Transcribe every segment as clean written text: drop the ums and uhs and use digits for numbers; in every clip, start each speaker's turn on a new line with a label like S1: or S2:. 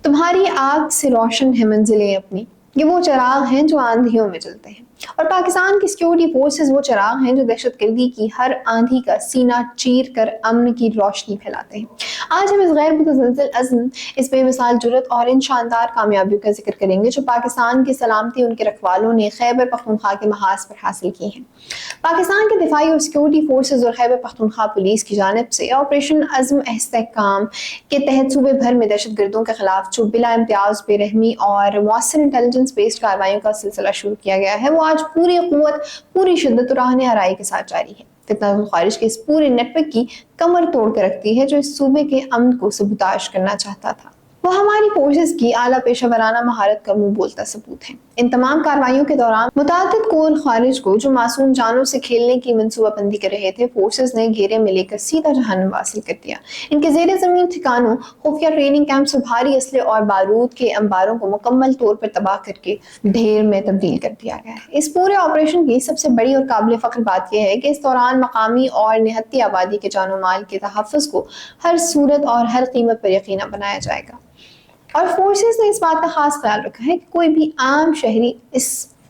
S1: تمہاری آگ سے روشن ہے منزلیں اپنی، یہ وہ چراغ ہیں جو آندھیوں میں جلتے ہیں، اور پاکستان کی سیکیورٹی فورسز وہ چراغ ہیں جو دہشت گردی کی ہر آندھی کا سینہ چیر کر امن کی روشنی پھیلاتے ہیں۔ آج ہم اس غیر متزلزل عزم، اس بے مثال جرت اور ان شاندار کامیابیوں کا ذکر کریں گے جو پاکستان کی سلامتی ان کے رکھوالوں نے خیبر پختونخوا کے محاذ پر حاصل کی ہیں۔ پاکستان کے دفاعی اور سیکیورٹی فورسز اور خیبر پختونخوا پولیس کی جانب سے آپریشن عزم استحکام کے تحت صوبے بھر میں دہشت گردوں کے خلاف جو بلا امتیاز بے رحمی اور مؤثر انٹیلیجنس بیسڈ کارروائیوں کا سلسلہ شروع کیا گیا ہے، وہ آج پوری قوت، پوری شدت اور آہن آرائی کے ساتھ جاری ہے۔ فتنہ خارج کے اس پورے نیٹ ورک کی کمر توڑ کے رکھتی ہے جو اس صوبے کے امن کو سبوتاژ کرنا چاہتا تھا۔ وہ ہماری فورسز کی اعلیٰ پیشہ ورانہ مہارت کا منہ بولتا ثبوت ہے۔ ان تمام کارروائیوں کے دوران متعدد کور خارج کو جو معصوم جانوں سے کھیلنے کی منصوبہ بندی کر رہے تھے، فورسز نے گھیرے میں لے کر سیدھا جہنم حاصل کر دیا۔ ان کے زیر زمین ٹھکانوں، خفیہ ٹریننگ کیمپس اور بھاری اسلحے اور بارود کے انباروں کو مکمل طور پر تباہ کر کے ڈھیر میں تبدیل کر دیا گیا ہے۔ اس پورے آپریشن کی سب سے بڑی اور قابل فخر بات یہ ہے کہ اس دوران مقامی اور نہتی آبادی کے جان و مال کے تحفظ کو ہر صورت اور ہر قیمت پر یقینی بنایا جائے گا، اور فورسز نے اس بات کا خاص خیال رکھا ہے کہ کوئی بھی عام شہری اس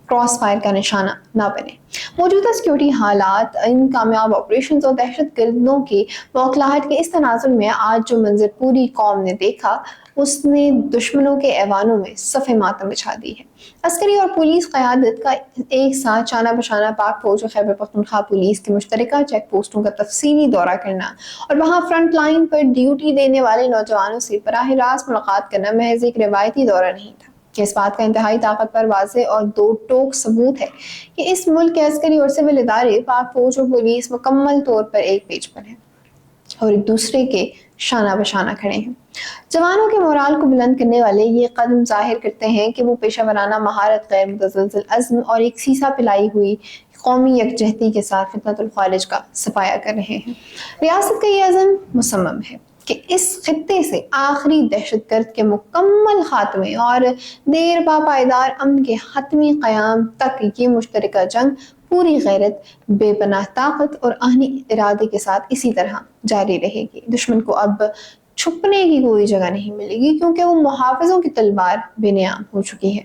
S1: کراس فائر کا نشانہ نہ بنے۔ موجودہ سیکیورٹی حالات، ان کامیاب آپریشنز اور دہشت گردوں کی موکلاہٹ کے اس تناظر میں آج جو منظر پوری قوم نے دیکھا، اس نے دشمنوں کے ایوانوں میں صف ماتم بچھا دی ہے۔ عسکری اور پولیس قیادت کا ایک ساتھ شانہ بشانہ پاک فوج اور خیبر پختونخوا پولیس کے مشترکہ چیک پوسٹوں کا تفصیلی دورہ کرنا اور وہاں فرنٹ لائن پر ڈیوٹی دینے والے نوجوانوں سے براہ راست ملاقات کرنا محض ایک روایتی دورہ نہیں تھا، کہ اس بات کا انتہائی طاقتور، واضح اور دو ٹوک ثبوت ہے کہ اس ملک کے عسکری اور سول ادارے، پاک فوج اور پولیس مکمل طور پر ایک پیج پر ہیں اور ایک دوسرے کے شانہ بشانہ کھڑے ہیں۔ جوانوں کے مورال کو بلند کرنے والے یہ قدم ظاہر کرتے ہیں کہ وہ پیشہ ورانہ مہارت، غیر متزلزل عزم اور ایک سیسا پلائی ہوئی قومی یکجہتی کے ساتھ فتنۃ الخارج کا صفایا کر رہے ہیں۔ ریاست کا یہ عزم مصمم ہے کہ اس خطے سے آخری دہشت گرد کے مکمل خاتمے اور دیر پا پائیدار امن کے حتمی قیام تک یہ مشترکہ جنگ پوری غیرت، بے پناہ طاقت اور آہنی ارادے کے ساتھ اسی طرح جاری رہے گی۔ دشمن کو اب چھپنے کی کوئی جگہ نہیں ملے گی، کیونکہ وہ محافظوں کی تلوار بے نیام ہو چکی ہے۔